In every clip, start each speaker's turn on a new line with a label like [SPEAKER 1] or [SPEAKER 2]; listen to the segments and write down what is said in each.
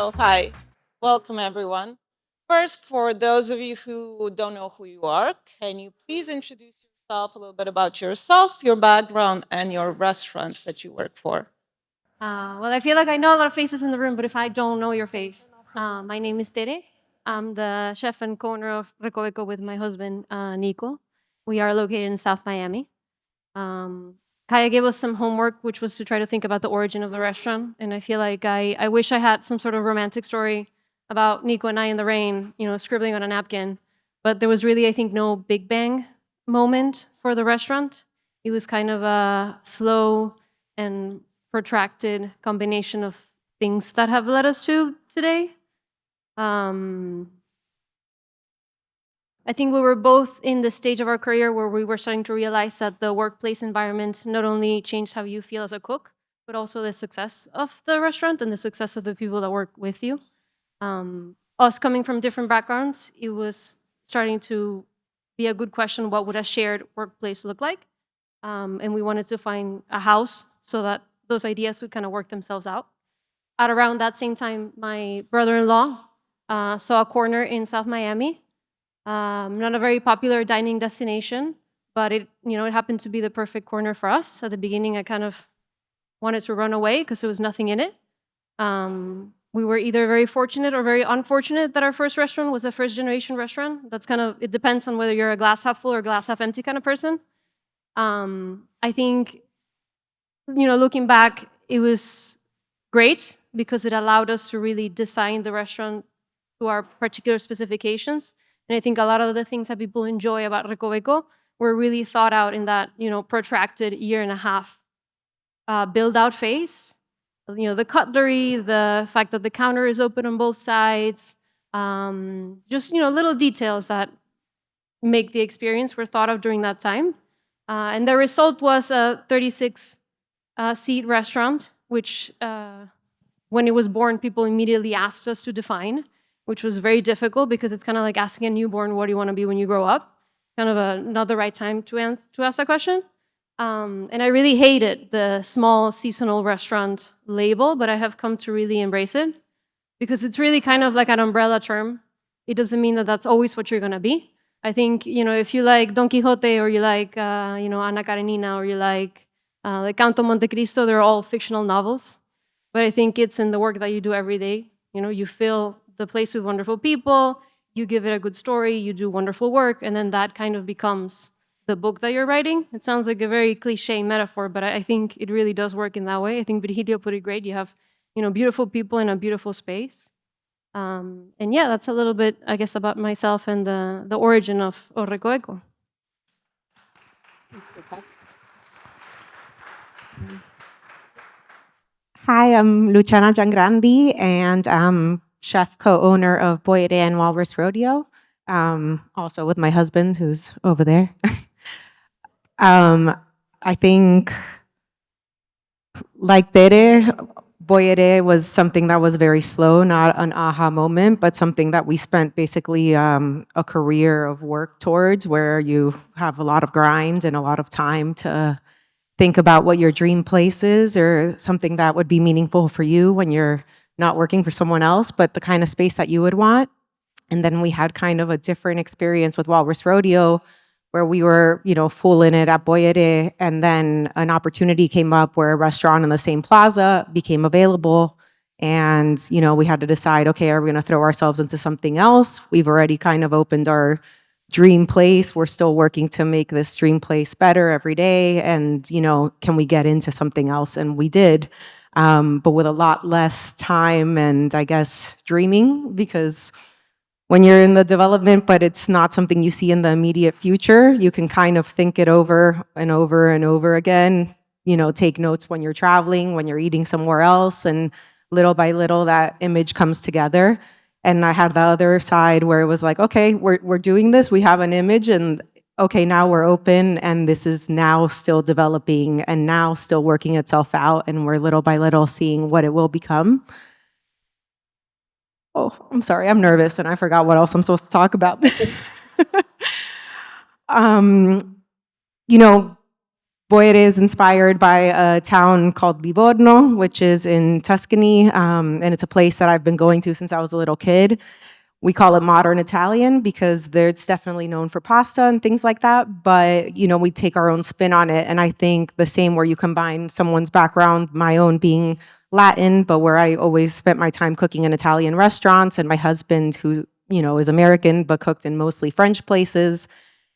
[SPEAKER 1] So, hi, welcome everyone. First, for those of you who don't know who you are, can you please introduce yourself, a little bit about yourself, your background, and your restaurant that you work for?
[SPEAKER 2] Well, I feel like I know a lot of faces in the room, but if I don't know your face, my name is Tere. I'm the chef and co-owner of Recoveco with my husband, Nico. We are located in South Miami. Kaya gave us some homework, which was to try to think about the origin of the restaurant. And I feel like I wish I had some sort of romantic story about Nico and I in the rain, scribbling on a napkin. But there was really, I think, no big bang moment for the restaurant. It was kind of a slow and protracted combination of things that have led us to today. I think we were both in the stage of our career where we were starting to realize that the workplace environment not only changed how you feel as a cook, but also the success of the restaurant and the success of the people that work with you. Us coming from different backgrounds, it was starting to be a good question, what would a shared workplace look like? And we wanted to find a house so that those ideas could kind of work themselves out. At around that same time, my brother-in-law saw a corner in South Miami, not a very popular dining destination, but it happened to be the perfect corner for us. At the beginning, I kind of wanted to run away because there was nothing in it. We were either very fortunate or very unfortunate that our first restaurant was a first-generation restaurant. That's kind of, it depends on whether you're a glass half full or glass half empty kind of person. I think, looking back, it was great because it allowed us to really design the restaurant to our particular specifications. And I think a lot of the things that people enjoy about Recoveco were really thought out in that, protracted year and a half build-out phase. The cutlery, the fact that the counter is open on both sides, just, little details that make the experience were thought of during that time. And the result was a 36-seat restaurant, which when it was born, people immediately asked us to define, which was very difficult because it's kind of like asking a newborn, what do you want to be when you grow up? Kind of not the right time to ask that question. And I really hated the small seasonal restaurant label, but I have come to really embrace it because it's really kind of like an umbrella term. It doesn't mean that that's always what you're going to be. I think, if you like Don Quixote or you like, Ana Karenina or you like Count of Monte Cristo, they're all fictional novels. But I think it's in the work that you do every day. You fill the place with wonderful people, you give it a good story, you do wonderful work, and then that kind of becomes the book that you're writing. It sounds like a very cliche metaphor, but I think it really does work in that way. I think Virgilio put it great. You have, beautiful people in a beautiful space. And yeah, that's a little bit, I guess, about myself and the origin of Recoveco.
[SPEAKER 3] Hi, I'm Luciana Giangrande, and I'm chef co-owner of Boyade and Walrus Rodeo, also with my husband, who's over there. I think, like Tere, Boyade was something that was very slow, not an aha moment, but something that we spent basically a career of work towards, where you have a lot of grind and a lot of time to think about what your dream place is or something that would be meaningful for you when you're not working for someone else, but the kind of space that you would want. And then we had kind of a different experience with Walrus Rodeo, where we were, full in it at Boyade, and then an opportunity came up where a restaurant in the same plaza became available. And, we had to decide, okay, are we gonna throw ourselves into something else? We've already kind of opened our dream place. We're still working to make this dream place better every day. And, can we get into something else? And we did, but with a lot less time and, I guess, dreaming, because when you're in the development, but it's not something you see in the immediate future, you can kind of think it over and over and over again, take notes when you're traveling, when you're eating somewhere else, and little by little that image comes together. And I had the other side where it was like, okay, we're doing this, we have an image, and okay, now we're open, and this is now still developing and now still working itself out, and we're little by little seeing what it will become. Oh, I'm sorry, I'm nervous, and I forgot what else I'm supposed to talk about. You know, Boere is inspired by a town called Livorno, which is in Tuscany, and it's a place that I've been going to since I was a little kid. We call it modern Italian because it's definitely known for pasta and things like that, but we take our own spin on it. And I think the same where you combine someone's background, my own being Latin, but where I always spent my time cooking in Italian restaurants, and my husband, who is American but cooked in mostly French places,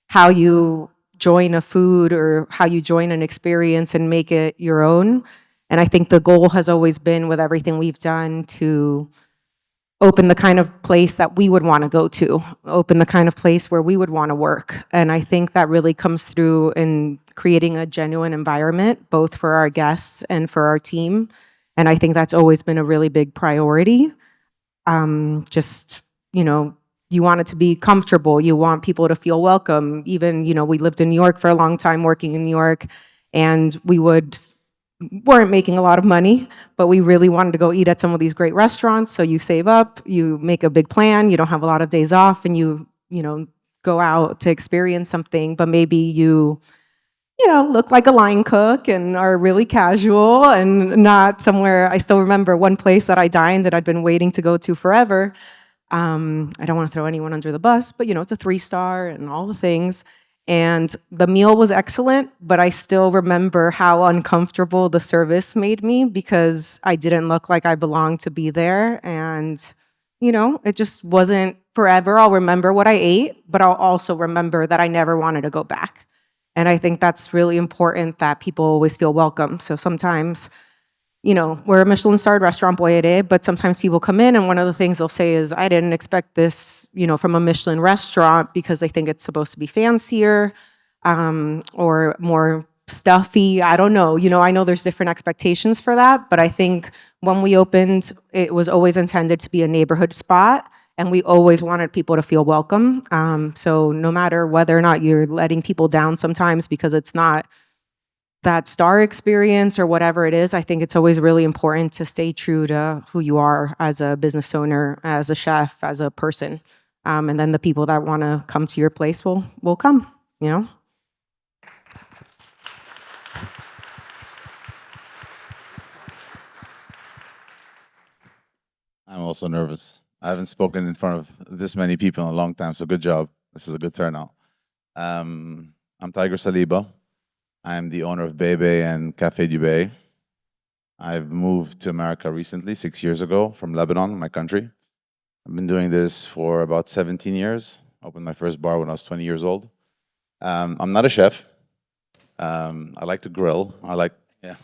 [SPEAKER 3] how you join a food or how you join an experience and make it your own. And I think the goal has always been, with everything we've done, to open the kind of place that we would want to go to, open the kind of place where we would want to work. And I think that really comes through in creating a genuine environment, both for our guests and for our team. And I think that's always been a really big priority. Just, you want it to be comfortable. You want people to feel welcome. Even, we lived in New York for a long time, working in New York, and weren't making a lot of money, but we really wanted to go eat at some of these great restaurants. So you save up, you make a big plan, you don't have a lot of days off, and you go out to experience something, but maybe you look like a line cook and are really casual and not somewhere. I still remember one place that I dined that I'd been waiting to go to forever. I don't want to throw anyone under the bus, but it's a 3-star and all the things. And the meal was excellent, but I still remember how uncomfortable the service made me because I didn't look like I belonged to be there. And, it just wasn't forever. I'll remember what I ate, but I'll also remember that I never wanted to go back. And I think that's really important, that people always feel welcome. So sometimes, we're a Michelin-starred restaurant, Boyere, but sometimes people come in and one of the things they'll say is, I didn't expect this, from a Michelin restaurant, because they think it's supposed to be fancier or more stuffy. I don't know. I know there's different expectations for that, but I think when we opened, it was always intended to be a neighborhood spot, and we always wanted people to feel welcome. So no matter whether or not you're letting people down sometimes because it's not that star experience or whatever it is, I think it's always really important to stay true to who you are as a business owner, as a chef, as a person. And then the people that want to come to your place will come,
[SPEAKER 4] I'm also nervous. I haven't spoken in front of this many people in a long time, so good job. This is a good turnout. I'm Tiger Saliba. I'm the owner of Bebe and Café du Bay. I've moved to America recently, 6 years ago, from Lebanon, my country. I've been doing this for about 17 years. I opened my first bar when I was 20 years old. I'm not a chef. I like to grill. Yeah.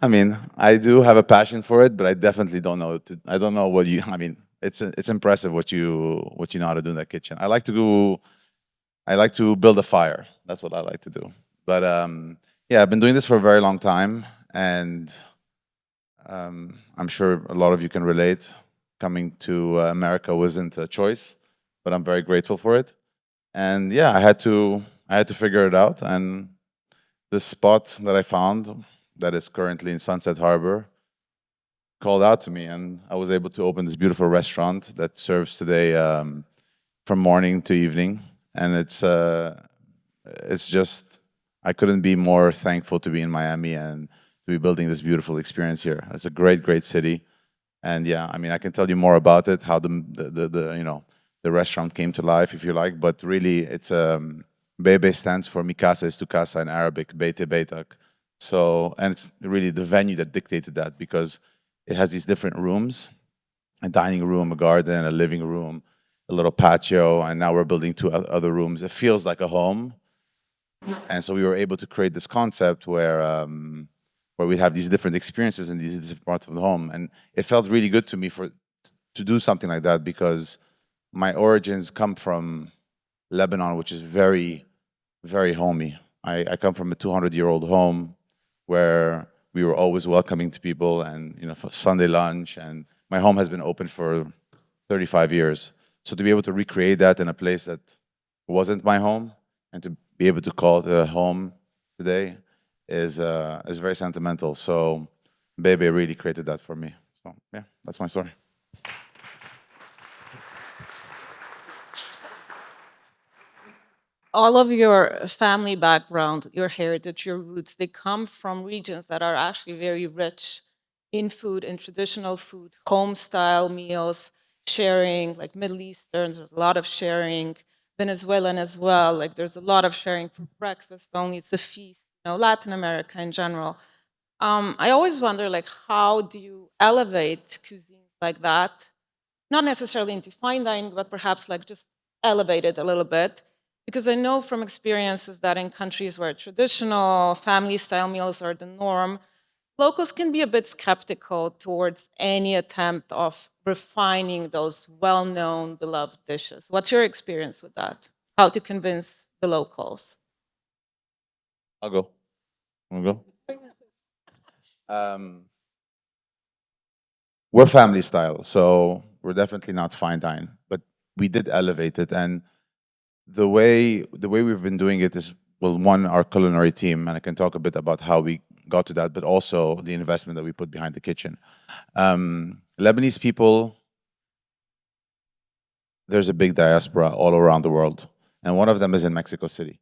[SPEAKER 4] I mean, I do have a passion for it, but I definitely don't know. I don't know what you. I mean, it's impressive what you know how to do in that kitchen. I like to build a fire. That's what I like to do. But yeah, I've been doing this for a very long time, and I'm sure a lot of you can relate. Coming to America wasn't a choice, but I'm very grateful for it. And yeah, I had to figure it out. And the spot that I found, that is currently in Sunset Harbor, called out to me, and I was able to open this beautiful restaurant that serves today from morning to evening. And it's just, I couldn't be more thankful to be in Miami and to be building this beautiful experience here. It's a great, great city. And yeah, I mean, I can tell you more about it, how the restaurant came to life, if you like. But really, it's Bebe stands for Mi Casa is tu casa in Arabic, Beite Beitak. So, and it's really the venue that dictated that, because it has these different rooms: a dining room, a garden, a living room, a little patio, and now we're building 2 other rooms. It feels like a home. And so we were able to create this concept where we have these different experiences in these different parts of the home. And it felt really good to me to do something like that, because my origins come from Lebanon, which is very, very homey. I come from a 200-year-old home where we were always welcoming to people, and for Sunday lunch, and my home has been open for 35 years. So to be able to recreate that in a place that wasn't my home, and to be able to call it a home today is very sentimental. So Bebe really created that for me. So yeah, that's my story.
[SPEAKER 1] all of your family background, your heritage, your roots, they come from regions that are actually very rich in food, in traditional food, home style meals, sharing, like Middle Easterns, there's a lot of sharing, Venezuelan as well, like there's a lot of sharing for breakfast only, it's a feast, Latin America in general. I always wonder, like, how do you elevate cuisine like that? Not necessarily into fine dining, but perhaps like just elevate it a little bit. Because I know from experiences that in countries where traditional family style meals are the norm, locals can be a bit skeptical towards any attempt of refining those well known, beloved dishes. What's your experience with that? How to convince the locals?
[SPEAKER 4] I'll go. Wanna go? We're family style, so we're definitely not fine dine, but we did elevate it. And the way we've been doing it is, well, one, our culinary team, and I can talk a bit about how we got to that, but also the investment that we put behind the kitchen. Lebanese people, there's a big diaspora all around the world, and one of them is in Mexico City.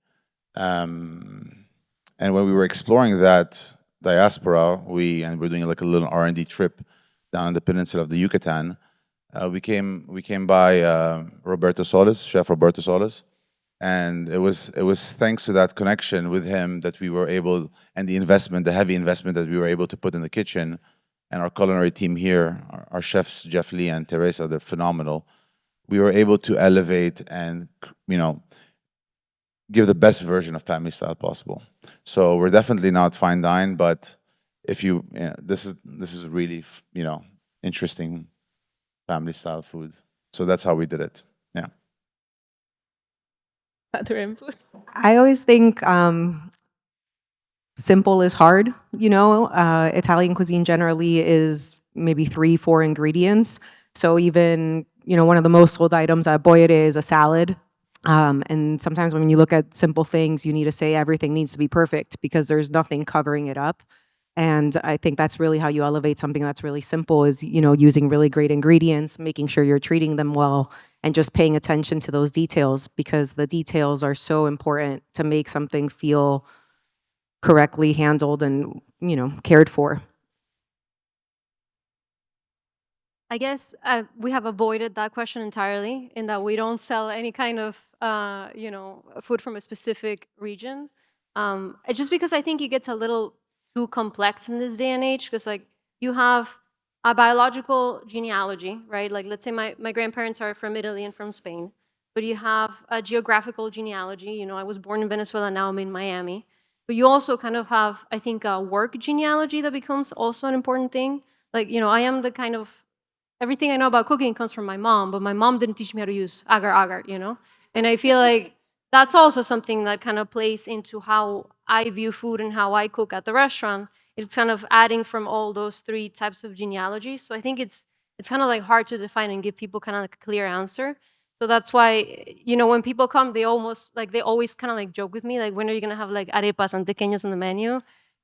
[SPEAKER 4] And when we were exploring that diaspora, we're doing like a little R&D trip down in the peninsula of the Yucatan. We came by Roberto Solis, Chef Roberto Solis, and it was thanks to that connection with him that we were able, and the heavy investment that we were able to put in the kitchen, and our culinary team here, our chefs Jeff Lee and Teresa, they're phenomenal. We were able to elevate and give the best version of family style possible. So we're definitely not fine dine, but if this is really interesting family style food. So that's how we did it. Yeah.
[SPEAKER 1] Other input?
[SPEAKER 3] I always think simple is hard. Italian cuisine generally is maybe 3, 4 ingredients. So even one of the most sold items at Boyere is a salad. And sometimes when you look at simple things, you need to say everything needs to be perfect because there's nothing covering it up. And I think that's really how you elevate something that's really simple is, using really great ingredients, making sure you're treating them well, and just paying attention to those details because the details are so important to make something feel correctly handled and, cared for.
[SPEAKER 2] I guess we have avoided that question entirely in that we don't sell any kind of, food from a specific region. It's just because I think it gets a little too complex in this day and age because, like, you have a biological genealogy, right? Like, let's say my grandparents are from Italy and from Spain, but you have a geographical genealogy. I was born in Venezuela, now I'm in Miami. But you also kind of have, I think, a work genealogy that becomes also an important thing. Like, I am the kind of everything I know about cooking comes from my mom, but my mom didn't teach me how to use agar agar, And I feel like that's also something that kind of plays into how I view food and how I cook at the restaurant. It's kind of adding from all those 3 types of genealogies. So I think it's kind of like hard to define and give people kind of like a clear answer. So that's why, when people come, they always kind of like joke with me, like, when are you gonna have like arepas and tequeños on the menu?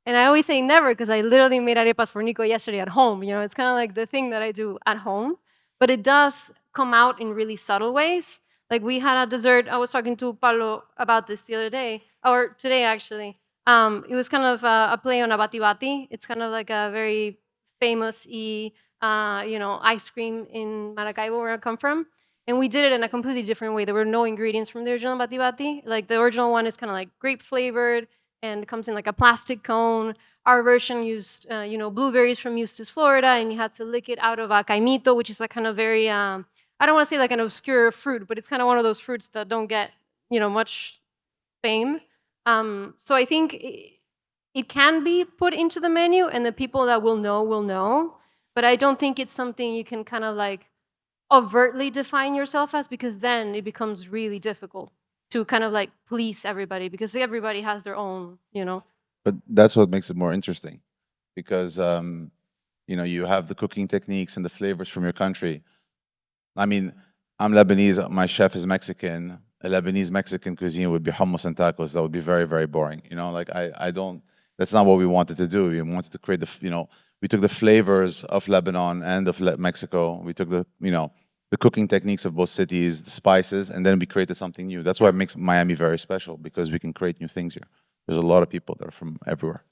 [SPEAKER 2] And I always say never because I literally made arepas for Nico yesterday at home. It's kind of like the thing that I do at home, but it does come out in really subtle ways. Like, we had a dessert. I was talking to Paulo about this the other day, or today actually. It was kind of a play on a bati bati. It's kind of like a very famous ice cream in Maracaibo, where I come from. And we did it in a completely different way. There were no ingredients from the original bati bati. Like, the original one is kind of like grape flavored and comes in like a plastic cone. Our version used, blueberries from Eustis, Florida, and you had to lick it out of a caimito, which is a kind of very, I don't want to say like an obscure fruit, but it's kind of one of those fruits that don't get, much fame. So I think it can be put into the menu, and the people that will know. But I don't think it's something you can kind of like overtly define yourself as, because then it becomes really difficult to kind of like please everybody because everybody has their own,
[SPEAKER 4] But that's what makes it more interesting because you have the cooking techniques and the flavors from your country. I mean, I'm Lebanese, my chef is Mexican. A Lebanese Mexican cuisine would be hummus and tacos. That would be very, very boring. Like I don't, that's not what we wanted to do. We wanted to create we took the flavors of Lebanon and of Mexico. We took the the cooking techniques of both cities, the spices, and then we created something new. That's why it makes Miami very special, because we can create new things here. There's a lot of people that are from everywhere.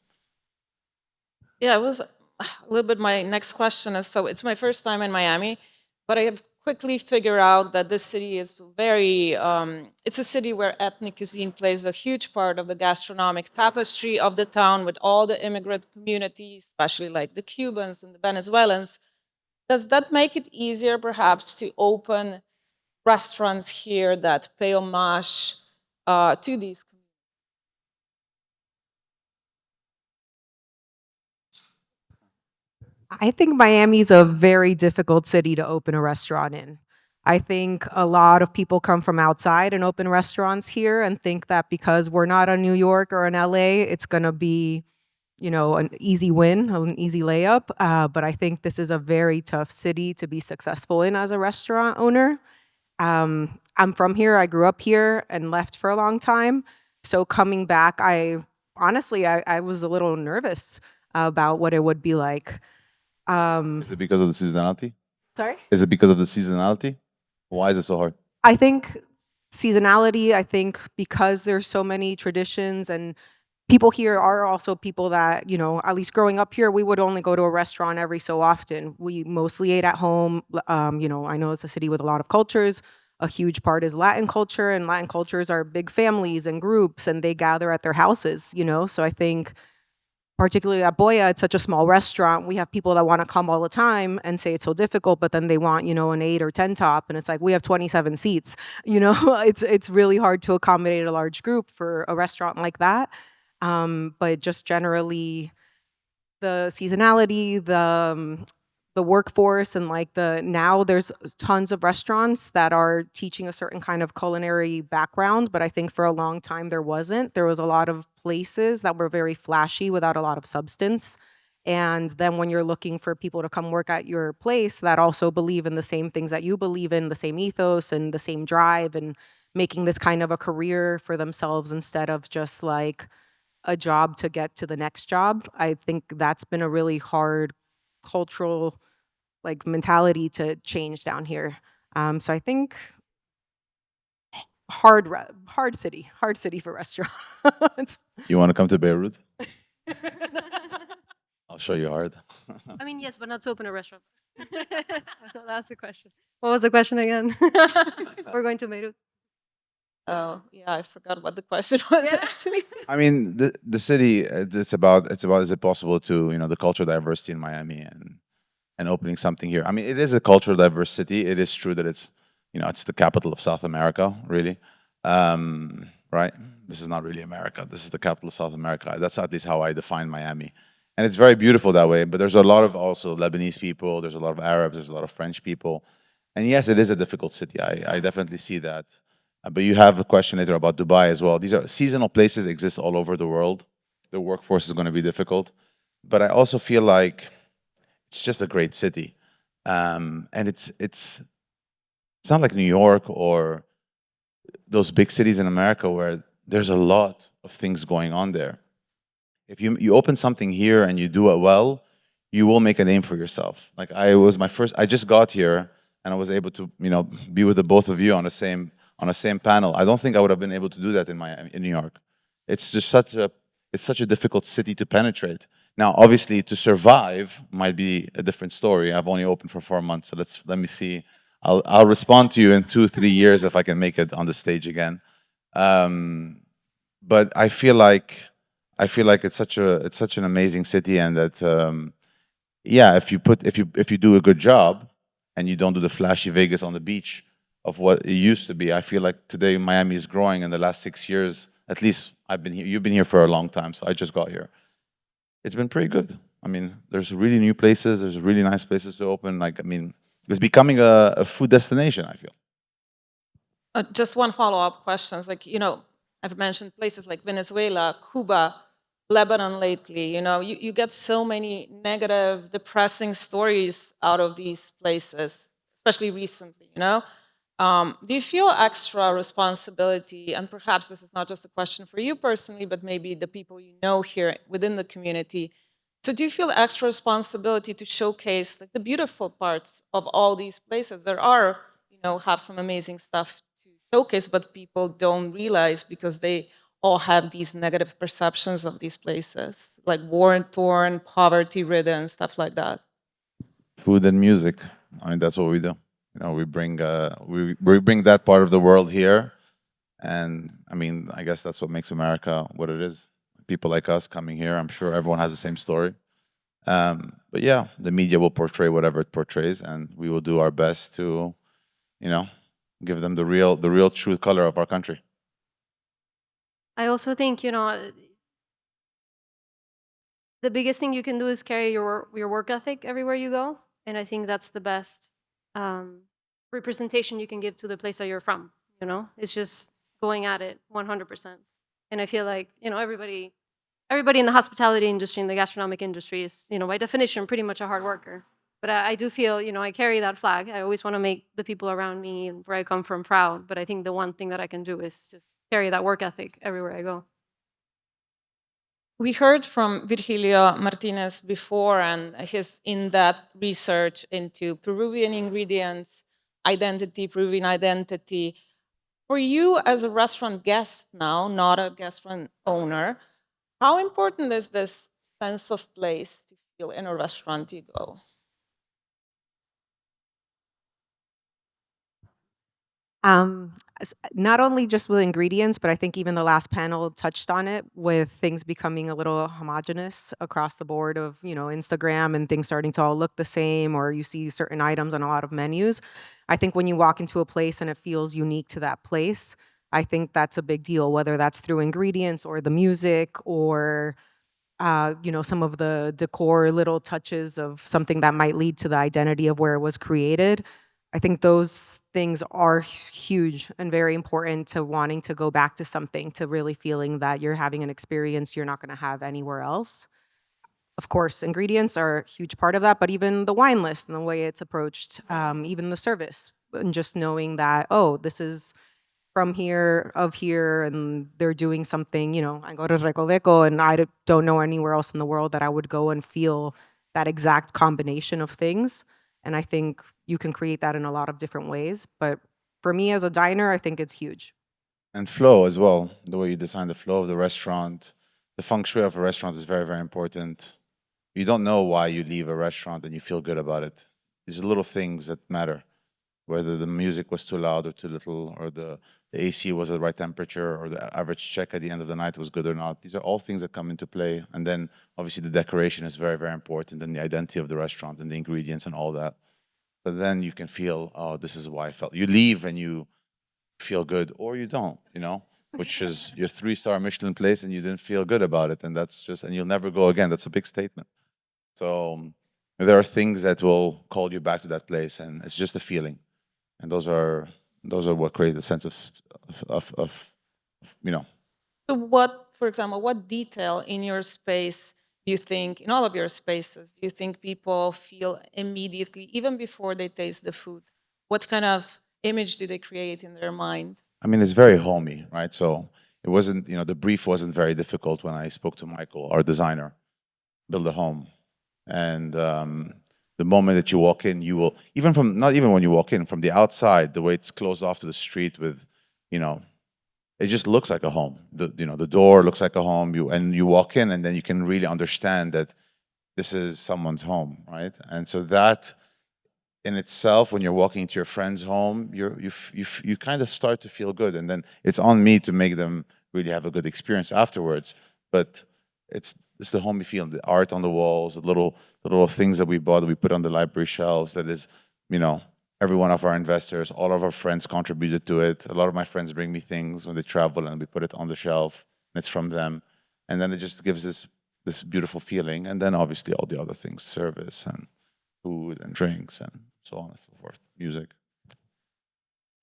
[SPEAKER 1] Yeah, it was a little bit my next question is, so it's my first time in Miami, but I have quickly figured out that this city is very, it's a city where ethnic cuisine plays a huge part of the gastronomic tapestry of the town with all the immigrant communities, especially like the Cubans and the Venezuelans. Does that make it easier perhaps to open restaurants here that pay homage to these communities?
[SPEAKER 3] I think Miami's a very difficult city to open a restaurant in. I think a lot of people come from outside and open restaurants here and think that because we're not in New York or in LA, it's going to be, an easy win, an easy layup. But I think this is a very tough city to be successful in as a restaurant owner. I'm from here. I grew up here and left for a long time. So coming back, I was a little nervous about what it would be like.
[SPEAKER 4] Is it because of the seasonality?
[SPEAKER 3] Sorry?
[SPEAKER 4] Is it because of the seasonality? Why is it so hard?
[SPEAKER 3] I think seasonality, I think because there's so many traditions and people here are also people that, at least growing up here, we would only go to a restaurant every so often. We mostly ate at home. I know it's a city with a lot of cultures. A huge part is Latin culture, and Latin cultures are big families and groups, and they gather at their houses, So I think particularly at Boya, it's such a small restaurant. We have people that want to come all the time and say it's so difficult, but then they want, an 8 or 10 top, and it's like we have 27 seats. It's really hard to accommodate a large group for a restaurant like that. But just generally, the seasonality, the workforce, and now there's tons of restaurants that are teaching a certain kind of culinary background, but I think for a long time there wasn't. There was a lot of places that were very flashy without a lot of substance. And then when you're looking for people to come work at your place that also believe in the same things that you believe in, the same ethos and the same drive, and making this kind of a career for themselves instead of just like a job to get to the next job, I think that's been a really hard cultural mentality to change down here. So I think hard city for restaurants.
[SPEAKER 4] You want to come to Beirut? I'll show you hard.
[SPEAKER 2] I mean, yes, but not to open a restaurant. That's the question. What was the question again? We're going to Beirut.
[SPEAKER 1] Oh, yeah, I forgot what the question was
[SPEAKER 2] Yeah.
[SPEAKER 1] actually.
[SPEAKER 4] I mean, the city. It's about. Is it possible to the cultural diversity in Miami and opening something here? I mean, it is a cultural diverse city. It is true that it's the capital of South America, really. Right? This is not really America. This is the capital of South America. That's at least how I define Miami. And it's very beautiful that way, but there's a lot of also Lebanese people, there's a lot of Arabs, there's a lot of French people. And yes, it is a difficult city. I definitely see that. But you have a question later about Dubai as well. These are seasonal places exist all over the world. The workforce is going to be difficult. But I also feel like it's just a great city. And it's not like New York or those big cities in America where there's a lot of things going on there. If you open something here and you do it well, you will make a name for yourself. Like I just got here and I was able to, be with the both of you on the same panel. I don't think I would have been able to do that in New York. It's just such a difficult city to penetrate. Now, obviously, to survive might be a different story. I've only opened for 4 months, so let me see. I'll respond to you in 2-3 years if I can make it on the stage again. But I feel like it's such an amazing city, and that yeah, if you do a good job and you don't do the flashy Vegas on the beach of what it used to be, I feel like today Miami is growing. In the last 6 years, at least I've been here. You've been here for a long time, so I just got here. It's been pretty good. I mean, there's really new places. There's really nice places to open. It's becoming a food destination, I feel.
[SPEAKER 1] Just one follow-up question. It's like, I've mentioned places like Venezuela, Cuba, Lebanon lately. You get so many negative, depressing stories out of these places, especially recently, Do you feel extra responsibility? And perhaps this is not just a question for you personally, but maybe the people you know here within the community. So do you feel extra responsibility to showcase the beautiful parts of all these places? There are have some amazing stuff to showcase, but people don't realize because they all have these negative perceptions of these places, like war-torn, poverty-ridden, stuff like that.
[SPEAKER 4] Food and music. I mean, that's what we do. We bring that part of the world here, and I mean, I guess that's what makes America what it is. People like us coming here. I'm sure everyone has the same story. But yeah, the media will portray whatever it portrays, and we will do our best to, you know, give them the real true color of our country.
[SPEAKER 2] I also think, the biggest thing you can do is carry your work ethic everywhere you go, and I think that's the best representation you can give to the place that you're from. It's just going at it 100%. And I feel like everybody in the hospitality industry, in the gastronomic industry, is by definition pretty much a hard worker. But I do feel I carry that flag. I always want to make the people around me and where I come from proud. But I think the one thing that I can do is just carry that work ethic everywhere I go.
[SPEAKER 1] We heard from Virgilio Martinez before and his in-depth research into Peruvian ingredients, Peruvian identity. For you as a restaurant guest now, not a restaurant owner, how important is this sense of place to feel in a restaurant you go?
[SPEAKER 3] Not only just with ingredients, but I think even the last panel touched on it with things becoming a little homogenous across the board of, Instagram and things starting to all look the same, or you see certain items on a lot of menus. I think when you walk into a place and it feels unique to that place, I think that's a big deal, whether that's through ingredients or the music or some of the decor little touches of something that might lead to the identity of where it was created. I think those things are huge and very important to wanting to go back to something, to really feeling that you're having an experience you're not going to have anywhere else. Of course, ingredients are a huge part of that, but even the wine list and the way it's approached, even the service, and just knowing that, oh, this is from here, of here, and they're doing something, I go to Recoveco and don't know anywhere else in the world that I would go and feel that exact combination of things. And I think you can create that in a lot of different ways. But for me as a diner, I think it's huge.
[SPEAKER 4] And flow as well, the way you design the flow of the restaurant. The feng shui of a restaurant is very, very important. You don't know why you leave a restaurant and you feel good about it. These are little things that matter, whether the music was too loud or too little, or the AC was at the right temperature, or the average check at the end of the night was good or not. These are all things that come into play. And then obviously the decoration is very, very important, and the identity of the restaurant and the ingredients and all that. But then you can feel, oh, this is why I felt. You leave and you feel good, or you don't, which is your 3-star Michelin place and you didn't feel good about it. And that's just, and you'll never go again. That's a big statement. So there are things that will call you back to that place, and it's just a feeling. And those are what create a sense of.
[SPEAKER 1] So what, for example, what detail in your space do you think, in all of your spaces, do you think people feel immediately, even before they taste the food? What kind of image do they create in their mind?
[SPEAKER 4] I mean, it's very homey, right? So it wasn't, the brief wasn't very difficult when I spoke to Michael, our designer, build a home. And the moment that you walk in, you will, not even when you walk in, from the outside, the way it's closed off to the street with, it just looks like a home. The door looks like a home. You walk in, and then you can really understand that this is someone's home, right? And so that in itself, when you're walking into your friend's home, you kind of start to feel good, and then it's on me to make them really have a good experience afterwards. But it's the homey feeling, the art on the walls, the little things that we bought that we put on the library shelves. That is, every one of our investors, all of our friends contributed to it. A lot of my friends bring me things when they travel, and we put it on the shelf, and it's from them. And then it just gives this beautiful feeling. And then obviously all the other things, service and food and drinks and so on and so forth, music.
[SPEAKER 2] I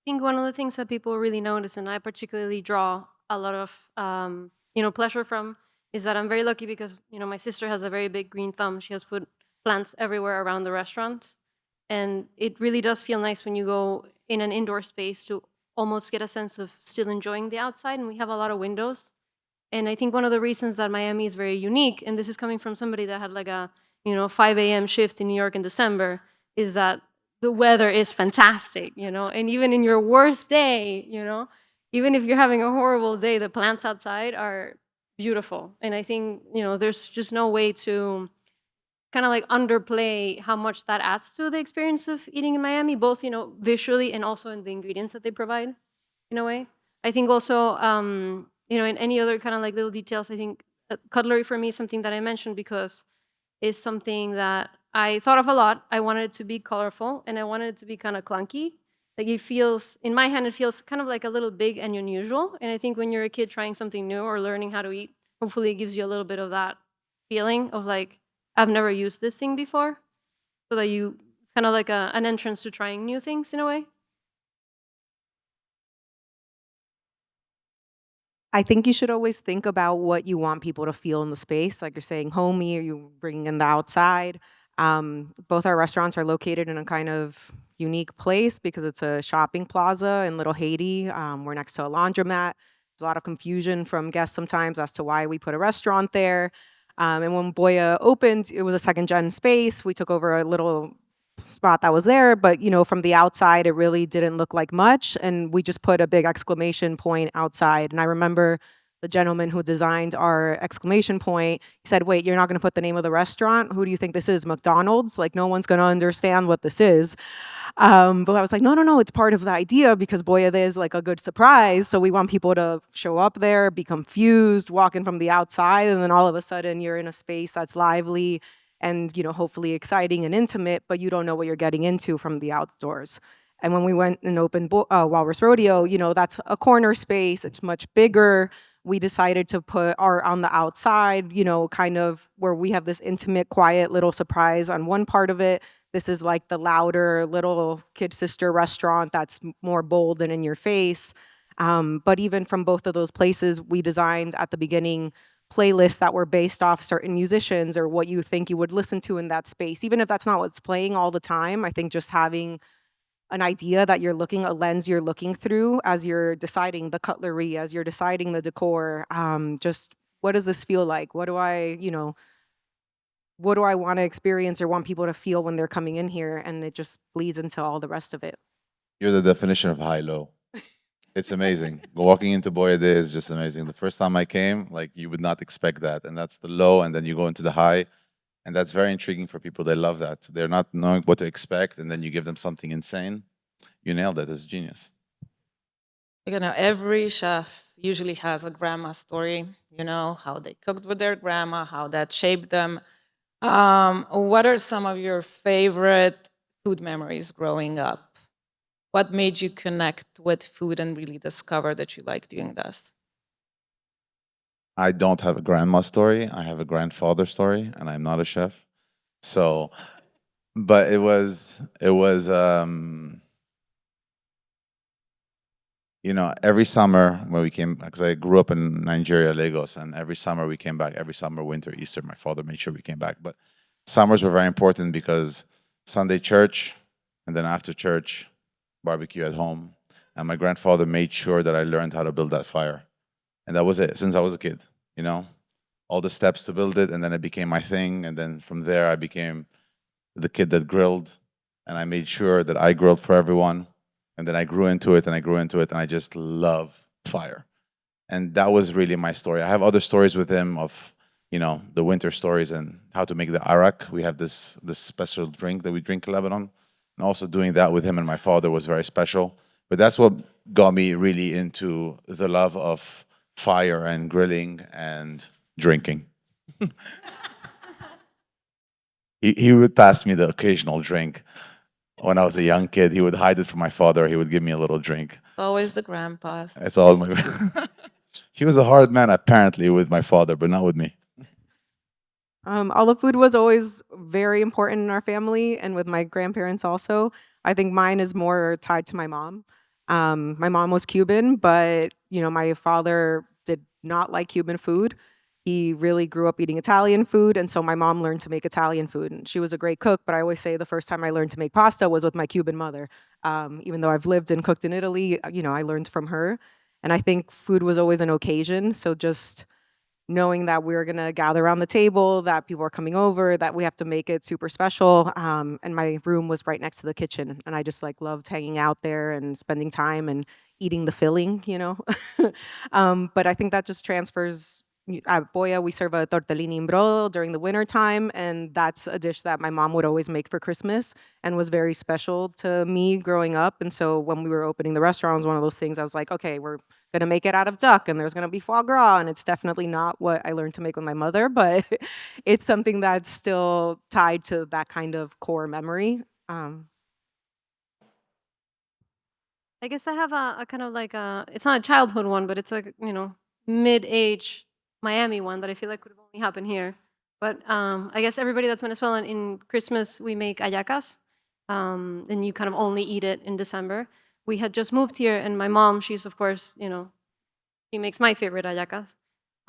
[SPEAKER 2] think one of the things that people really notice, and I particularly draw a lot of pleasure from, is that I'm very lucky because my sister has a very big green thumb. She has put plants everywhere around the restaurant, and it really does feel nice when you go in an indoor space to almost get a sense of still enjoying the outside. And we have a lot of windows, and I think one of the reasons that Miami is very unique, and this is coming from somebody that had like a 5 a.m. shift in New York in December, is that the weather is fantastic, you know, and even in your worst day, you know, even if you're having a horrible day, the plants outside are beautiful. And I think, you know, there's just no way to kind of like underplay how much that adds to the experience of eating in Miami, both, you know, visually and also in the ingredients that they provide in a way. I think also, you know, in any other kind of like little details, I think cutlery for me is something that I mentioned because it's something that I thought of a lot. I wanted it to be colorful and I wanted it to be kind of clunky. Like it feels, in my hand, it feels kind of like a little big and unusual. And I think when you're a kid trying something new or learning how to eat, hopefully it gives you a little bit of that feeling of like, I've never used this thing before. So that you, it's kind of like an entrance to trying new things in a way.
[SPEAKER 3] I think you should always think about what you want people to feel in the space. Like you're saying, homey, or you bringing in the outside. Both our restaurants are located in a kind of unique place because it's a shopping plaza in Little Haiti. We're next to a laundromat. There's a lot of confusion from guests sometimes as to why we put a restaurant there. And when Boya opened, it was a second gen space. We took over a little spot that was there, but you know, from the outside, it really didn't look like much. And we just put a big exclamation point outside. And I remember the gentleman who designed our exclamation point, he said, "Wait, you're not going to put the name of the restaurant? Who do you think this is? McDonald's? Like, no one's going to understand what this is." But I was like, no, no, no, it's part of the idea because Boya is like a good surprise. So we want people to show up there, be confused, walk in from the outside, and then all of a sudden you're in a space that's lively and, you know, hopefully exciting and intimate, but you don't know what you're getting into from the outdoors. And when we went and opened Walrus Rodeo, you know, that's a corner space. It's much bigger. We decided to put our on the outside, you know, kind of where we have this intimate, quiet little surprise on one part of it. This is like the louder little kid sister restaurant that's more bold and in your face. But even from both of those places, we designed at the beginning playlists that were based off certain musicians or what you think you would listen to in that space. Even if that's not what's playing all the time, I think just having an idea that you're looking, a lens you're looking through as you're deciding the cutlery, as you're deciding the decor, just what does this feel like? What do I, you know, what do I want to experience or want people to feel when they're coming in here? And it just bleeds into all the rest of it.
[SPEAKER 4] You're the definition of high-low. It's amazing. Walking into Boyade is just amazing. The first time I came, like you would not expect that. And that's the low, and then you go into the high. And that's very intriguing for people. They love that. They're not knowing what to expect, and then you give them something insane. You nailed it. It's genius.
[SPEAKER 1] You know, every chef usually has a grandma story, you know, how they cooked with their grandma, how that shaped them. What are some of your favorite food memories growing up? What made you connect with food and really discover that you like doing this?
[SPEAKER 4] I don't have a grandma story. I have a grandfather story, and I'm not a chef. So, but you know, every summer when we came, because I grew up in Nigeria, Lagos, and every summer we came back, every summer, winter, Easter, my father made sure we came back. But summers were very important because Sunday church, and then after church, barbecue at home. And my grandfather made sure that I learned how to build that fire. And that was it, since I was a kid, you know? All the steps to build it, and then it became my thing. And then from there, I became the kid that grilled, and I made sure that I grilled for everyone. And then I grew into it, and I grew into it, and I just love fire. And that was really my story. I have other stories with him of, you know, the winter stories and how to make the arak. We have this special drink that we drink in Lebanon. And also doing that with him and my father was very special. But that's what got me really into the love of fire and grilling and drinking. He would pass me the occasional drink. When I was a young kid, he would hide it from my father. He would give me a little drink.
[SPEAKER 1] Always the grandpas.
[SPEAKER 4] It's all my. He was a hard man, apparently, with my father, but not with me.
[SPEAKER 3] All the food was always very important in our family and with my grandparents also. I think mine is more tied to my mom. My mom was Cuban, but you know, my father did not like Cuban food. He really grew up eating Italian food, and so my mom learned to make Italian food. And she was a great cook, but I always say the first time I learned to make pasta was with my Cuban mother. Even though I've lived and cooked in Italy, you know, I learned from her. And I think food was always an occasion, so just knowing that we're gonna gather around the table, that people are coming over, that we have to make it super special. And my room was right next to the kitchen, and I just like loved hanging out there and spending time and eating the filling, you know. But I think that just transfers. At Boya, we serve a tortellini in brodo during the winter time, and that's a dish that my mom would always make for Christmas and was very special to me growing up. And so when we were opening the restaurant, it was one of those things I was like, okay, we're gonna make it out of duck, and there's gonna be foie gras, and it's definitely not what I learned to make with my mother, but it's something that's still tied to that kind of core memory.
[SPEAKER 2] I guess I have a kind of like a, it's not a childhood one, but it's like, mid-age Miami one that I feel like would have only happened here. But I guess everybody that's Venezuelan, in Christmas, we make hallacas, and you kind of only eat it in December. We had just moved here, and my mom, she's, of course, she makes my favorite hallacas.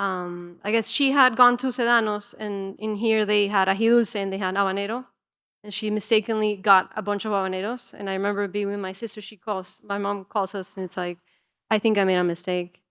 [SPEAKER 2] I guess she had gone to Sedanos, and in here they had ají dulce and they had habanero. And she mistakenly got a bunch of habaneros. And I remember being with my sister. My mom calls us, and it's like, I think I made a mistake.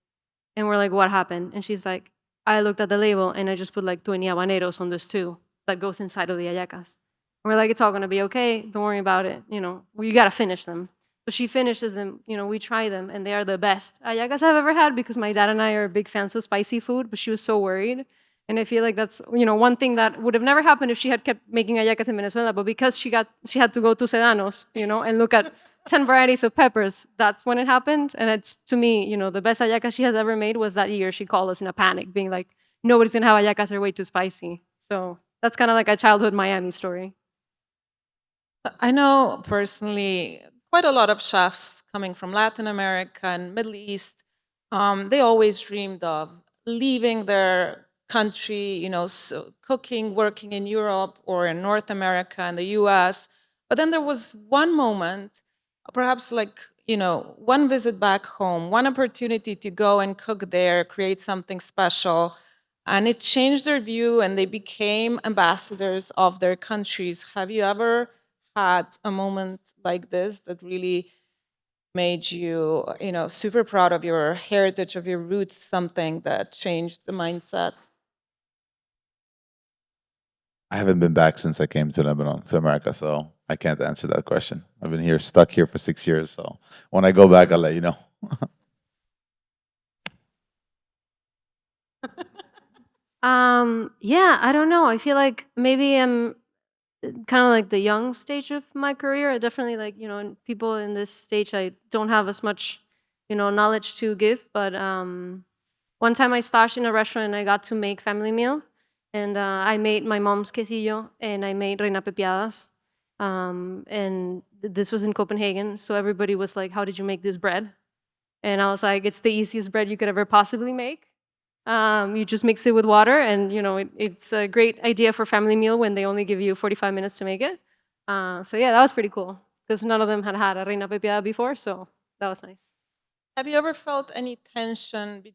[SPEAKER 2] And we're like, what happened? And she's like, I looked at the label and I just put like 20 habaneros on this too that goes inside of the hallacas. And we're like, it's all gonna be okay. Don't worry about it. You gotta finish them. So she finishes them. We try them, and they are the best hallacas I've ever had, because my dad and I are big fans of spicy food. But she was so worried. And I feel like that's one thing that would have never happened if she had kept making hallacas in Venezuela. But because she had to go to Sedanos, and look at 10 varieties of peppers, that's when it happened. And it's, to me, the best hallaca she has ever made was that year. She called us in a panic, being like, nobody's gonna have hallacas, they're way too spicy. So that's kind of like a childhood Miami story.
[SPEAKER 1] I know personally quite a lot of chefs coming from Latin America and Middle East. They always dreamed of leaving their country, so cooking, working in Europe or in North America and the US. But then there was one moment, perhaps like, one visit back home, one opportunity to go and cook there, create something special. And it changed their view, and they became ambassadors of their countries. Have you ever had a moment like this that really made you, super proud of your heritage, of your roots, something that changed the mindset?
[SPEAKER 4] I haven't been back since I came to Lebanon, to America, so I can't answer that question. I've been stuck here for 6 years, so when I go back, I'll let you know.
[SPEAKER 2] Yeah, I don't know. I feel like maybe I'm kind of like the young stage of my career. I definitely, like, people in this stage, I don't have as much, knowledge to give. But one time I stashed in a restaurant and I got to make family meal. And I made my mom's quesillo and I made reina pepiadas. And this was in Copenhagen. So everybody was like, how did you make this bread? And I was like, it's the easiest bread you could ever possibly make. You just mix it with water, and it's a great idea for family meal when they only give you 45 minutes to make it. So yeah, that was pretty cool, because none of them had had a reina pepiada before, so that was nice.
[SPEAKER 1] Have you ever felt any tension between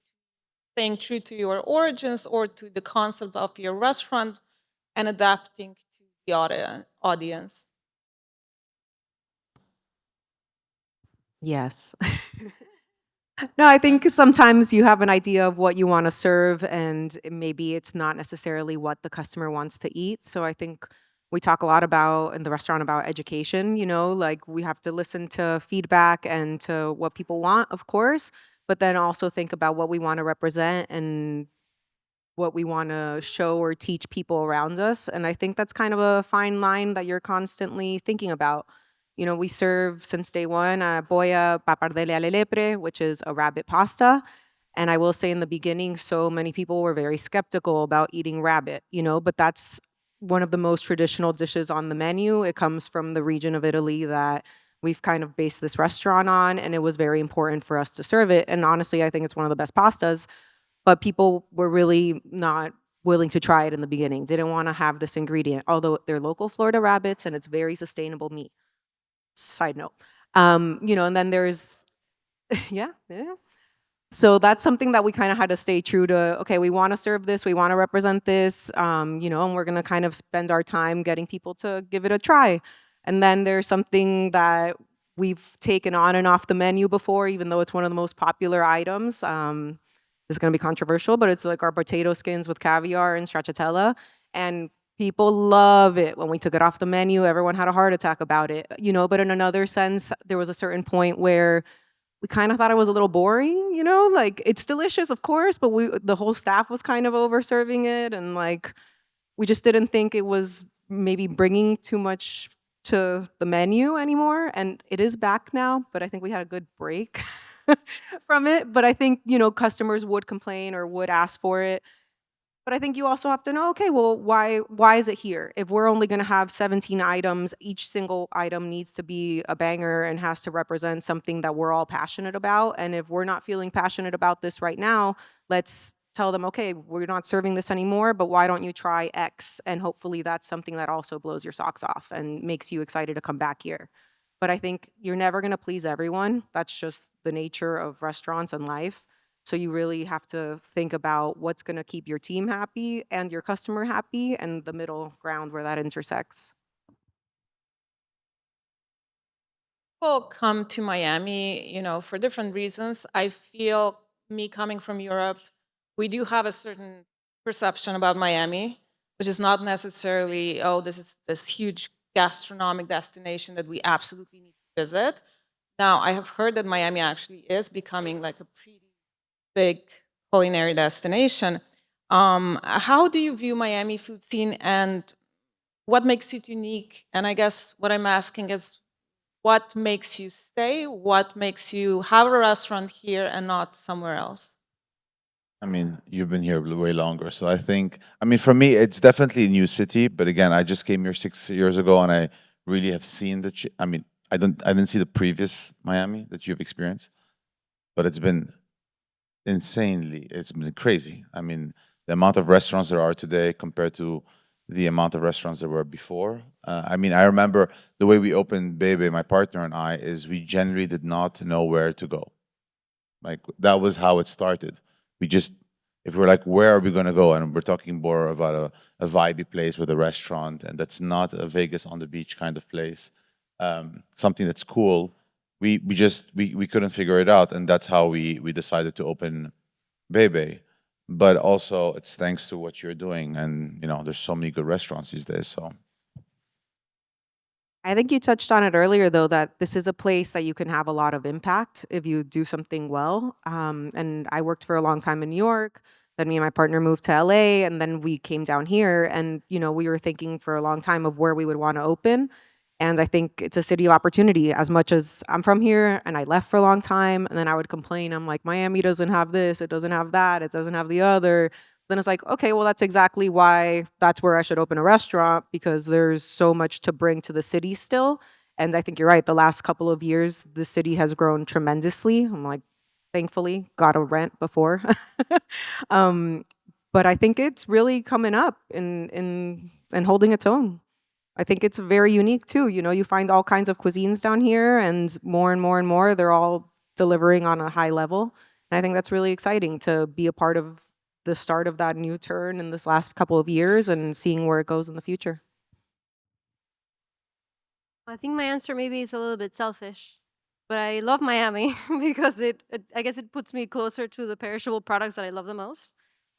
[SPEAKER 1] staying true to your origins or to the concept of your restaurant and adapting to the audience?
[SPEAKER 3] Yes. No, I think sometimes you have an idea of what you want to serve, and maybe it's not necessarily what the customer wants to eat. So I think we talk a lot about in the restaurant about education, like we have to listen to feedback and to what people want, of course, but then also think about what we want to represent and what we want to show or teach people around us. And I think that's kind of a fine line that you're constantly thinking about. We serve since day one boya papardelle alle lepre, which is a rabbit pasta. And I will say in the beginning, so many people were very skeptical about eating rabbit, but that's one of the most traditional dishes on the menu. It comes from the region of Italy that we've kind of based this restaurant on, and it was very important for us to serve it. And honestly, I think it's one of the best pastas, but people were really not willing to try it in the beginning, didn't want to have this ingredient, although they're local Florida rabbits and it's very sustainable meat. Side note. And then there's, yeah. So that's something that we kind of had to stay true to. Okay, we want to serve this, we want to represent this, and we're going to kind of spend our time getting people to give it a try. And then there's something that we've taken on and off the menu before, even though it's one of the most popular items. this is going to be controversial, but it's like our potato skins with caviar and stracciatella. And people love it. When we took it off the menu, everyone had a heart attack about it, you know, but in another sense, there was a certain point where we kind of thought it was a little boring, you know, like it's delicious, of course, but the whole staff was kind of over serving it. And like, we just didn't think it was maybe bringing too much to the menu anymore. And it is back now, but I think we had a good break from it. But I think, you know, customers would complain or would ask for it. But I think you also have to know, okay, well, why is it here? If we're only going to have 17 items, each single item needs to be a banger and has to represent something that we're all passionate about. And if we're not feeling passionate about this right now, let's tell them, okay, we're not serving this anymore, but why don't you try X? And hopefully that's something that also blows your socks off and makes you excited to come back here. But I think you're never going to please everyone. That's just the nature of restaurants and life. So you really have to think about what's going to keep your team happy and your customer happy, and the middle ground where that intersects.
[SPEAKER 1] People come to Miami, you know, for different reasons. I feel me coming from Europe, we do have a certain perception about Miami, which is not necessarily, oh, this is this huge gastronomic destination that we absolutely need to visit. Now, I have heard that Miami actually is becoming like a pretty big culinary destination. How do you view Miami food scene, and what makes it unique? And I guess what I'm asking is, what makes you stay? What makes you have a restaurant here and not somewhere else?
[SPEAKER 4] I mean, you've been here way longer, so I think. I mean, for me, it's definitely a new city. But again, I just came here 6 years ago, and I really have seen the. I mean, I didn't see the previous Miami that you've experienced, but it's been it's been crazy. I mean, the amount of restaurants there are today compared to the amount of restaurants there were before. I mean, I remember the way we opened Bebe, my partner and I, is we generally did not know where to go. Like, that was how it started. We just, if we're like, where are we going to go? And we're talking more about a vibey place with a restaurant, and that's not a Vegas on the beach kind of place. Something that's cool. We couldn't figure it out, and that's how we decided to open Bebe. But also, it's thanks to what you're doing, and you know, there's so many good restaurants these days. So
[SPEAKER 3] I think you touched on it earlier, though, that this is a place that you can have a lot of impact if you do something well. And I worked for a long time in New York. Then me and my partner moved to LA, and then we came down here. And you know, we were thinking for a long time of where we would want to open. And I think it's a city of opportunity. As much as I'm from here and I left for a long time, and then I would complain, I'm like, Miami doesn't have this, it doesn't have that, it doesn't have the other. Then it's like, okay, well, that's exactly why that's where I should open a restaurant, because there's so much to bring to the city still. And I think you're right. The last couple of years, the city has grown tremendously. I'm like, thankfully, got a rent before. um, but I think it's really coming up and holding its own. I think it's very unique too. You know, you find all kinds of cuisines down here, and more and more and more, they're all delivering on a high level. And I think that's really exciting to be a part of the start of that new turn in this last couple of years and seeing where it goes in the future.
[SPEAKER 2] I think my answer maybe is a little bit selfish, but I love Miami because I guess it puts me closer to the perishable products that I love the most.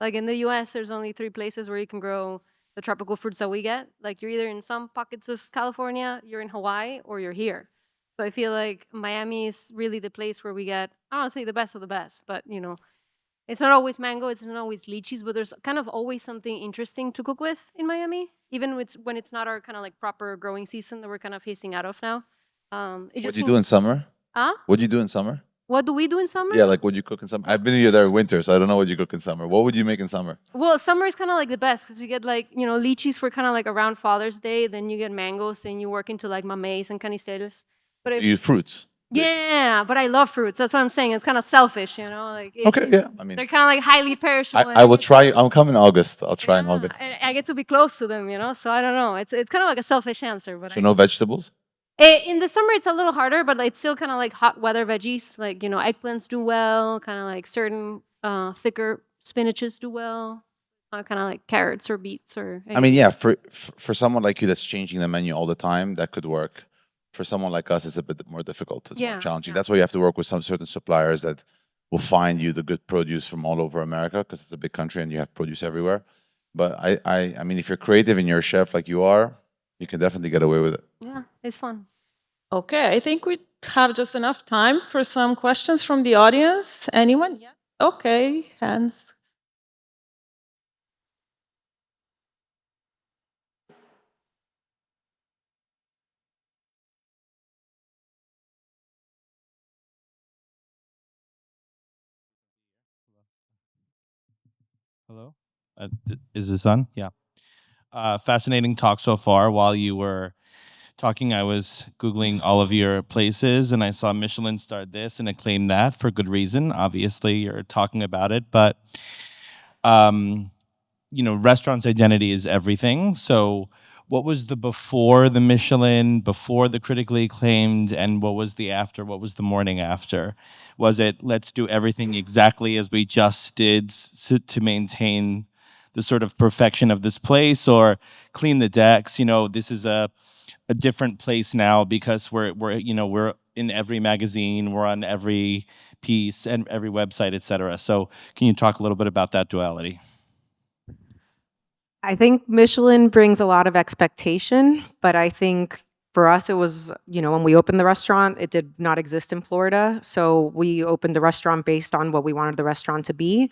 [SPEAKER 2] Like in the US, there's only 3 places where you can grow the tropical fruits that we get. Like you're either in some pockets of California, you're in Hawaii, or you're here. So I feel like Miami is really the place where we get, I don't want to say the best of the best, but you know, it's not always mango, it's not always lychees, but there's kind of always something interesting to cook with in Miami, even when it's not our kind of like proper growing season that we're kind of phasing out of now. It
[SPEAKER 4] what
[SPEAKER 2] just
[SPEAKER 4] do you do in
[SPEAKER 2] seems,
[SPEAKER 4] summer?
[SPEAKER 2] huh?
[SPEAKER 4] What do you do in summer?
[SPEAKER 2] What do we do in summer?
[SPEAKER 4] Yeah, like what do you cook in summer? I've been here there winter, so I don't know what you cook in summer. What would you make in summer?
[SPEAKER 2] Well, summer is kind of like the best because you get like, you know, lychees for kind of like around Father's Day, then you get mangoes, and you work into like mamey's and canisteles. But if
[SPEAKER 4] You eat fruits. basically.
[SPEAKER 2] yeah, but I love fruits. That's what I'm saying. It's kind of selfish, you know. Like
[SPEAKER 4] Okay, yeah. I mean,
[SPEAKER 2] they're kind of like highly perishable. and
[SPEAKER 4] I
[SPEAKER 2] I
[SPEAKER 4] will
[SPEAKER 2] get
[SPEAKER 4] try.
[SPEAKER 2] to-
[SPEAKER 4] I'm coming in August. I'll try in
[SPEAKER 2] yeah,
[SPEAKER 4] August.
[SPEAKER 2] and I get to be close to them, you know. So I don't know. It's kind of like a selfish answer, but
[SPEAKER 4] So no vegetables.
[SPEAKER 2] in the summer it's a little harder, but it's still kind of like hot weather veggies. Like you know, eggplants do well. Kind of like certain thicker spinaches do well. Kind of like carrots or beets or.
[SPEAKER 4] I mean, yeah, for someone like you that's changing the menu all the time, that could work. For someone like us, it's a bit more difficult. It's
[SPEAKER 2] Yeah,
[SPEAKER 4] more challenging.
[SPEAKER 2] yeah.
[SPEAKER 4] That's why you have to work with some certain suppliers that will find you the good produce from all over America, because it's a big country and you have produce everywhere. But I mean, if you're creative and you're a chef like you are, you can definitely get away with it.
[SPEAKER 2] Yeah, it's fun.
[SPEAKER 1] Okay, I think we have just enough time for some questions from the audience. Anyone? Yeah. Okay, hands.
[SPEAKER 5] Hello? Is this on? Yeah. Fascinating talk so far. While you were talking, I was Googling all of your places and I saw Michelin starred this and acclaimed that for good reason. Obviously, you're talking about it, but um, restaurant's identity is everything. So what was the before the Michelin, before the critically acclaimed, and what was the after? What was the morning after? Was it let's do everything exactly as we just did to maintain the sort of perfection of this place, or clean the decks? This is a different place now because we're in every magazine, we're on every piece and every website, etc. So can you talk a little bit about that duality?
[SPEAKER 3] I think Michelin brings a lot of expectation, but I think for us, it was, when we opened the restaurant, it did not exist in Florida. So we opened the restaurant based on what we wanted the restaurant to be.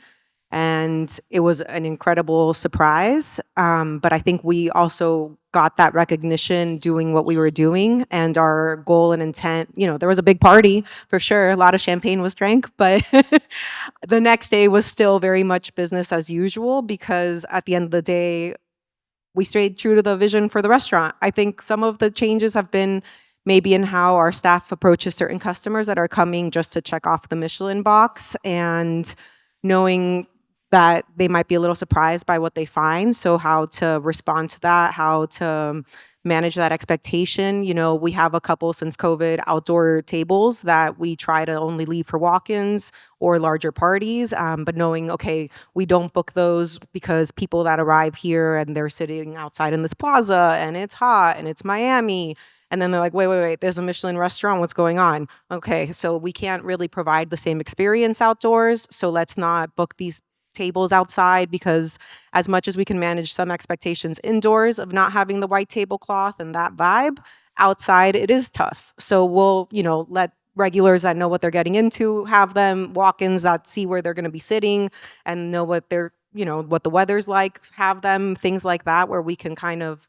[SPEAKER 3] And it was an incredible surprise. But I think we also got that recognition doing what we were doing, and our goal and intent, there was a big party for sure. A lot of champagne was drank, but the next day was still very much business as usual, because at the end of the day, we stayed true to the vision for the restaurant. I think some of the changes have been maybe in how our staff approaches certain customers that are coming just to check off the Michelin box, and knowing that they might be a little surprised by what they find. So how to respond to that, how to manage that expectation. We have a couple since COVID outdoor tables that we try to only leave for walk-ins or larger parties, but knowing, okay, we don't book those because people that arrive here and they're sitting outside in this plaza and it's hot and it's Miami. And then they're like, wait, there's a Michelin restaurant, what's going on? Okay, so we can't really provide the same experience outdoors, so let's not book these tables outside, because as much as we can manage some expectations indoors of not having the white tablecloth and that vibe, outside it is tough. So we'll, let regulars that know what they're getting into have them, walk-ins that see where they're going to be sitting and know what they're, what the weather's like, have them, things like that, where we can kind of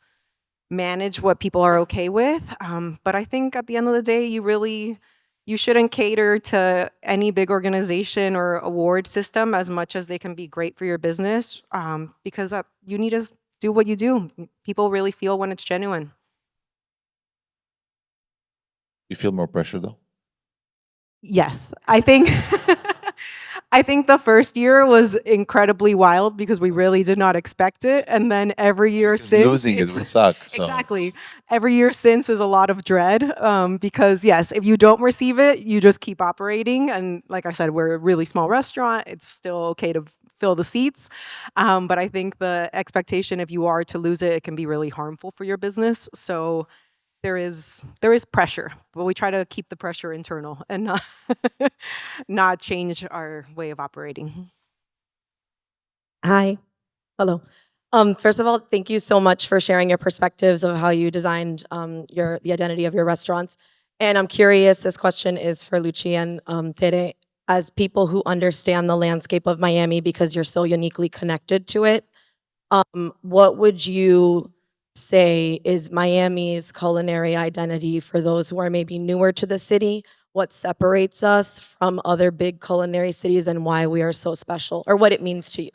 [SPEAKER 3] manage what people are okay with. But I think at the end of the day, you shouldn't cater to any big organization or award system as much as they can be great for your business, because you need to do what you do. People really feel when it's genuine.
[SPEAKER 4] You feel more pressure though?
[SPEAKER 3] Yes, I think I think the first year was incredibly wild because we really did not expect it, and then every year
[SPEAKER 4] Because
[SPEAKER 3] since,
[SPEAKER 4] losing it would suck. So.
[SPEAKER 3] exactly, every year since is a lot of dread, because yes, if you don't receive it, you just keep operating, and like I said, we're a really small restaurant. It's still okay to fill the seats, but I think the expectation, if you are to lose it, it can be really harmful for your business. So there is pressure, but we try to keep the pressure internal and not not change our way of operating.
[SPEAKER 6] Hi. Hello. First of all, thank you so much for sharing your perspectives of how you designed the identity of your restaurants. And I'm curious, this question is for Lucia and Tere, as people who understand the landscape of Miami because you're so uniquely connected to it, what would you say is Miami's culinary identity for those who are maybe newer to the city? What separates us from other big culinary cities and why we are so special, or what it means to you?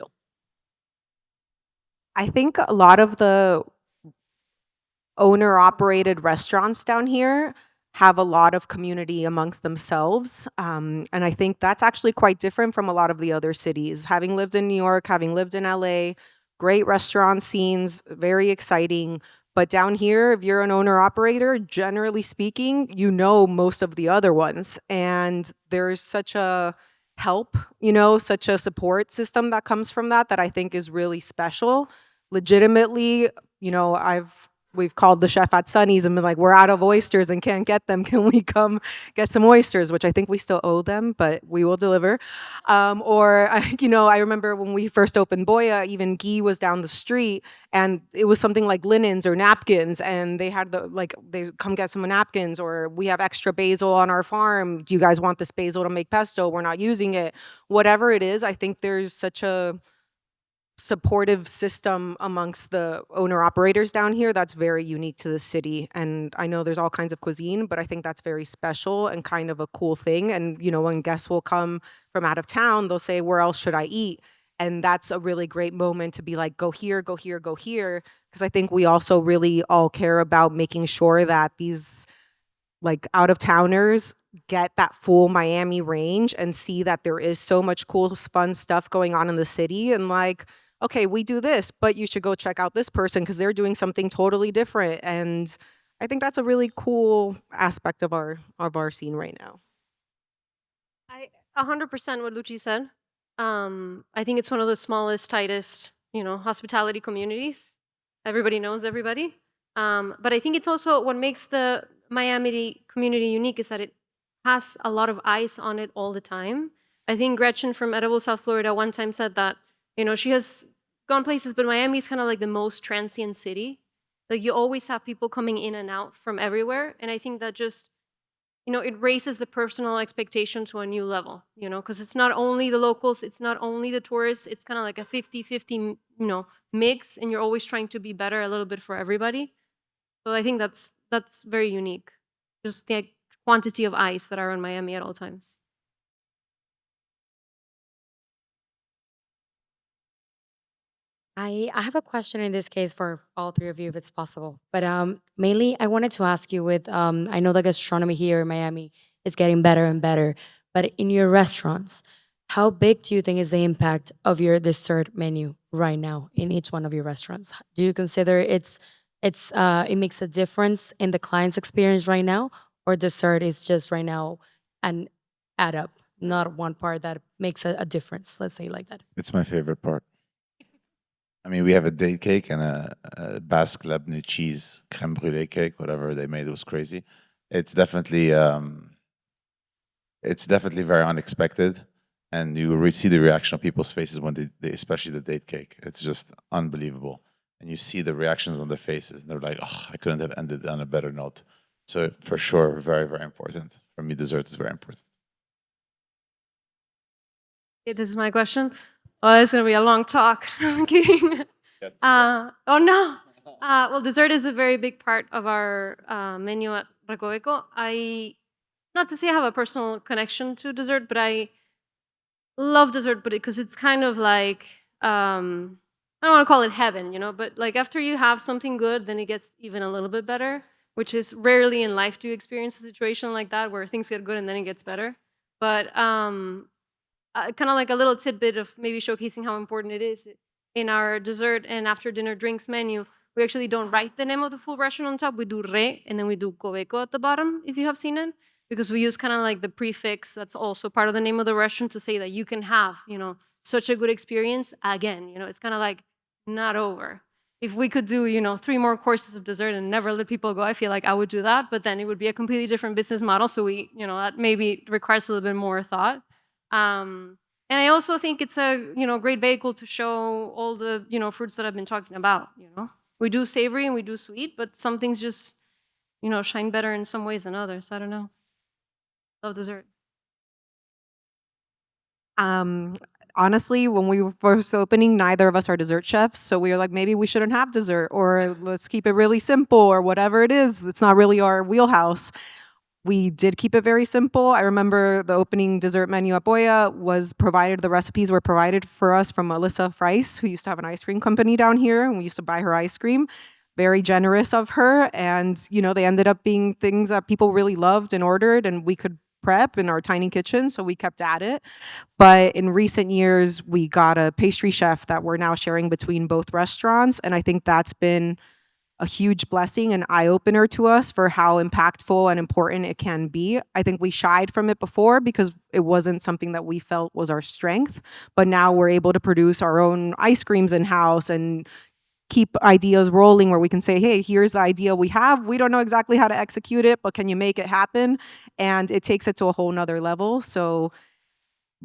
[SPEAKER 3] I think a lot of the owner-operated restaurants down here have a lot of community amongst themselves. And I think that's actually quite different from a lot of the other cities. Having lived in New York, having lived in LA, great restaurant scenes, very exciting. But down here, if you're an owner-operator, generally speaking, you know most of the other ones. And there's such a help, such a support system that comes from that I think is really special. Legitimately, I've we've called the chef at Sunny's and been like, we're out of oysters and can't get them. Can we come get some oysters? Which I think we still owe them, but we will deliver. I remember when we first opened Boya, even Guy was down the street and it was something like linens or napkins. And they had they come get some napkins, or we have extra basil on our farm. Do you guys want this basil to make pesto? We're not using it. Whatever it is, I think there's such a supportive system amongst the owner operators down here that's very unique to the city. And I know there's all kinds of cuisine, but I think that's very special and kind of a cool thing. And when guests will come from out of town, they'll say, where else should I eat? And that's a really great moment to be like, go here, go here, go here. Because I think we also really all care about making sure that these like out of towners get that full Miami range and see that there is so much cool, fun stuff going on in the city. And like, okay, we do this, but you should go check out this person because they're doing something totally different. And I think that's a really cool aspect of our scene right now.
[SPEAKER 2] 100% what Luchi said. I think it's one of the smallest, tightest, hospitality communities. Everybody knows everybody. But I think it's also what makes the Miami community unique is that it has a lot of eyes on it all the time. I think Gretchen from Edible South Florida one time said that, she has gone places, but Miami is kind of like the most transient city. Like you always have people coming in and out from everywhere. And I think that just, it raises the personal expectation to a new level, because it's not only the locals, it's not only the tourists, it's kind of like a 50-50, mix, and you're always trying to be better a little bit for everybody. So I think that's very unique. Just the quantity of eyes that are in Miami at all times.
[SPEAKER 7] I have a question in this case for all three of you, if it's possible. But mainly, I wanted to ask you with I know the gastronomy here in Miami is getting better and better, but in your restaurants, how big do you think is the impact of your dessert menu right now in each one of your restaurants? Do you consider it makes a difference in the client's experience right now, or dessert is just right now an add up, not one part that makes a difference? Let's say like that.
[SPEAKER 4] It's my favorite part. I mean, we have a date cake and a Basque Lebanese cheese creme brulee cake. Whatever they made, it was crazy. It's definitely very unexpected, and you see the reaction of people's faces when they especially the date cake. It's just unbelievable, and you see the reactions on their faces, and they're like, "Oh, I couldn't have ended on a better note." So for sure, very, very important for me. Dessert is very important.
[SPEAKER 2] Okay, this is my question. Oh, it's going to be a long talk. I'm kidding. Oh, no. Well, dessert is a very big part of our menu at Recoveco. Not to say I have a personal connection to dessert, but I love dessert, because it's kind of like, I don't want to call it heaven, but like after you have something good, then it gets even a little bit better, which is rarely in life do you experience a situation like that where things get good and then it gets better. But kind of like a little tidbit of maybe showcasing how important it is. In our dessert and after dinner drinks menu, we actually don't write the name of the full restaurant on top. We do re, and then we do Coveco at the bottom, if you have seen it, because we use kind of like the prefix that's also part of the name of the restaurant to say that you can have, such a good experience again. It's kind of like not over. If we could do, 3 more courses of dessert and never let people go, I feel like I would do that, but then it would be a completely different business model. So that maybe requires a little bit more thought. And I also think it's a great vehicle to show all the fruits that I've been talking about. We do savory and we do sweet, but some things just shine better in some ways than others. I don't know. Love dessert.
[SPEAKER 3] Honestly, when we were first opening, neither of us are dessert chefs, so we were like, maybe we shouldn't have dessert, or let's keep it really simple, or whatever it is. It's not really our wheelhouse. We did keep it very simple. I remember the opening dessert menu at Boya the recipes were provided for us from Alyssa Frice, who used to have an ice cream company down here, and we used to buy her ice cream. Very generous of her. And, they ended up being things that people really loved and ordered, and we could prep in our tiny kitchen, so we kept at it. But in recent years, we got a pastry chef that we're now sharing between both restaurants, and I think that's been a huge blessing and eye-opener to us for how impactful and important it can be. I think we shied from it before because it wasn't something that we felt was our strength, but now we're able to produce our own ice creams in-house and keep ideas rolling where we can say, hey, here's the idea we have. We don't know exactly how to execute it, but can you make it happen? And it takes it to a whole nother level. So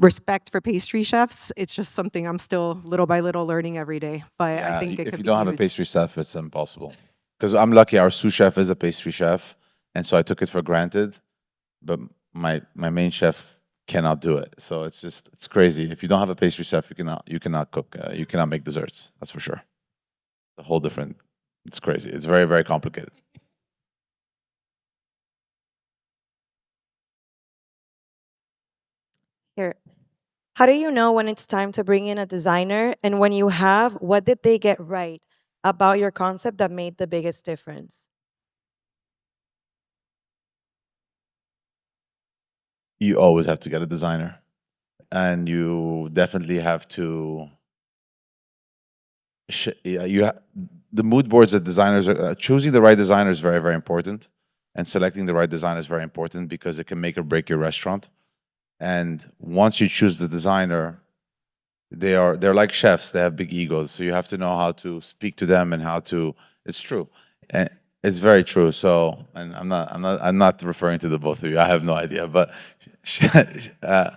[SPEAKER 3] respect for pastry chefs. It's just something I'm still little by little learning every day. But I
[SPEAKER 4] Yeah,
[SPEAKER 3] think it
[SPEAKER 4] if
[SPEAKER 3] could
[SPEAKER 4] you
[SPEAKER 3] be
[SPEAKER 4] don't have a
[SPEAKER 3] huge.
[SPEAKER 4] pastry chef, it's impossible. Because I'm lucky, our sous chef is a pastry chef, and so I took it for granted. But my main chef cannot do it, so it's crazy. If you don't have a pastry chef, you cannot cook. You cannot make desserts. That's for sure. A whole different. It's crazy. It's very very complicated.
[SPEAKER 8] Here. How do you know when it's time to bring in a designer? And when you have, what did they get right about your concept that made the biggest difference?
[SPEAKER 4] You always have to get a designer, and you definitely have to. Yeah, the mood boards that designers are choosing the right designer is very very important, and selecting the right designer is very important because it can make or break your restaurant. And once you choose the designer, they're like chefs. They have big egos, so you have to know how to speak to them and how to. It's true, and it's very true. So, and I'm not referring to the both of you. I have no idea, but uh,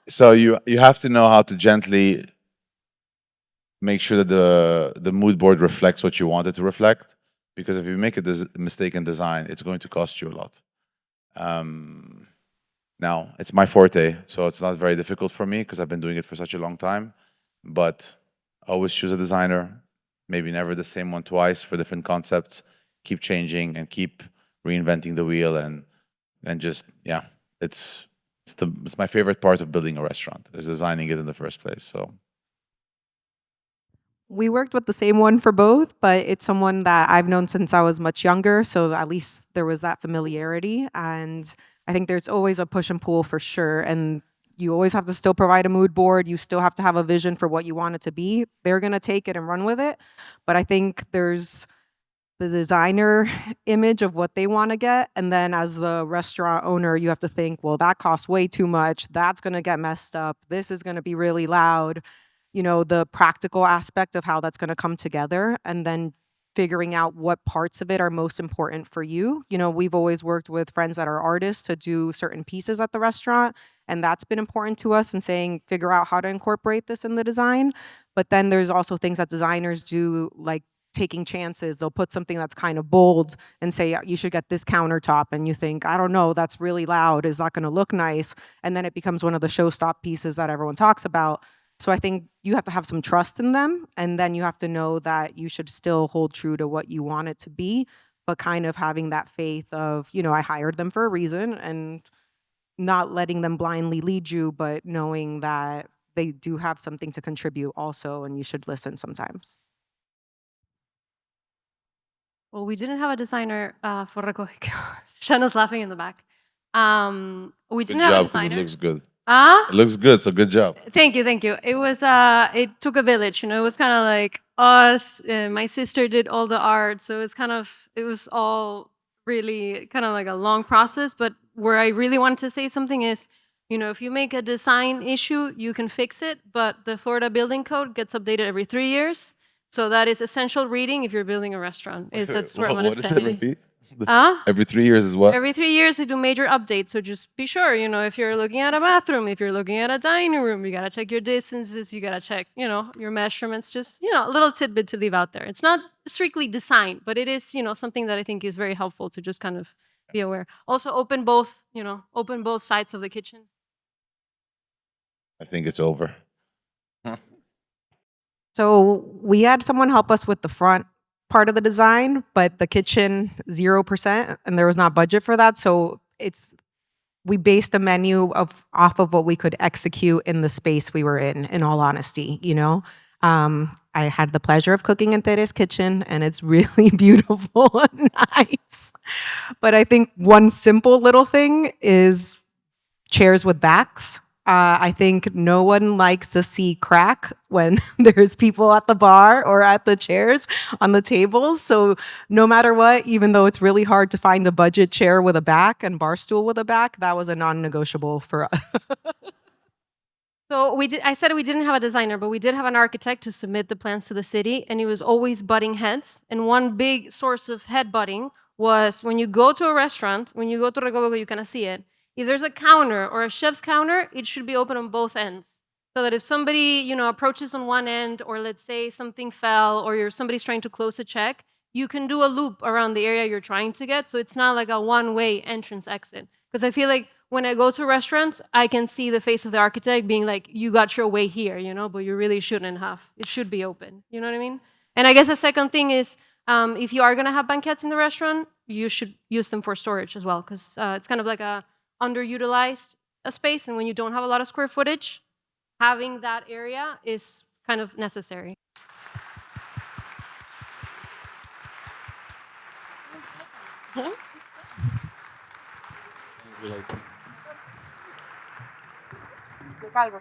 [SPEAKER 4] so you have to know how to gently make sure that the mood board reflects what you want it to reflect. Because if you make a mistake in design, it's going to cost you a lot. Um, Now, it's my forte, so it's not very difficult for me because I've been doing it for such a long time. But always choose a designer, maybe never the same one twice for different concepts. Keep changing and keep reinventing the wheel, and just yeah, it's my favorite part of building a restaurant is designing it in the first place. So
[SPEAKER 3] We worked with the same one for both, but it's someone that I've known since I was much younger. So at least there was that familiarity. And I think there's always a push and pull for sure. And you always have to still provide a mood board. You still have to have a vision for what you want it to be. They're going to take it and run with it. But I think there's the designer image of what they want to get. And then as the restaurant owner, you have to think, well, that costs way too much. That's going to get messed up. This is going to be really loud. The practical aspect of how that's going to come together, and then figuring out what parts of it are most important for you. We've always worked with friends that are artists to do certain pieces at the restaurant, and that's been important to us in saying, figure out how to incorporate this in the design. But then there's also things that designers do, like taking chances. They'll put something that's kind of bold and say, you should get this countertop. And you think, I don't know, that's really loud. Is that going to look nice? And then it becomes one of the showstop pieces that everyone talks about. So I think you have to have some trust in them, and then you have to know that you should still hold true to what you want it to be, but kind of having that faith of, I hired them for a reason, and not letting them blindly lead you, but knowing that they do have something to contribute also, and you should listen sometimes.
[SPEAKER 2] Well, we didn't have a designer for Recogic. Shana's laughing in the back. We
[SPEAKER 4] good
[SPEAKER 2] didn't have a
[SPEAKER 4] job because it
[SPEAKER 2] designer.
[SPEAKER 4] looks good.
[SPEAKER 2] Ah?
[SPEAKER 4] It looks good, so good job.
[SPEAKER 2] Thank you, thank you. It was it took a village, It was kind of like us. My sister did all the art, so it was all really kind of like a long process. But where I really wanted to say something is, if you make a design issue, you can fix it. But the Florida Building Code gets updated every 3 years, so that is essential reading if you're building a restaurant. That's what I'm gonna
[SPEAKER 4] What is
[SPEAKER 2] say.
[SPEAKER 4] it? Repeat.
[SPEAKER 2] Huh?
[SPEAKER 4] Every 3 years is what?
[SPEAKER 2] Every 3 years, they do major updates. So just be sure, if you're looking at a bathroom, if you're looking at a dining room, you got to check your distances, you got to check, your measurements. Just, a little tidbit to leave out there. It's not strictly design, but it is, something that I think is very helpful to just kind of be aware. Also, open both sides of the kitchen.
[SPEAKER 4] I think it's over.
[SPEAKER 3] So we had someone help us with the front part of the design, but the kitchen 0%, and there was not budget for that. So we based the menu off of what we could execute in the space we were in all honesty, I had the pleasure of cooking in Tere's kitchen, and it's really beautiful and nice. But I think one simple little thing is chairs with backs. I think no one likes to see crack when there's people at the bar or at the chairs on the tables. So no matter what, even though it's really hard to find a budget chair with a back and bar stool with a back, that was a non-negotiable for us.
[SPEAKER 2] So I said we didn't have a designer, but we did have an architect to submit the plans to the city, and it was always butting heads. And one big source of head butting was when you go to a restaurant, when you go to Recoboco, you kind of see it. If there's a counter or a chef's counter, it should be open on both ends. So that if somebody, approaches on one end, or let's say something fell, or somebody's trying to close a check, you can do a loop around the area you're trying to get. So it's not like a one-way entrance exit. Because I feel like when I go to restaurants, I can see the face of the architect being like, you got your way here, but you really shouldn't have. It should be open. You know what I mean? And I guess the second thing is, if you are going to have banquettes in the restaurant, you should use them for storage as well, because it's kind of like a underutilized space. And when you don't have a lot of square footage, having that area is kind of necessary.
[SPEAKER 1] Algo.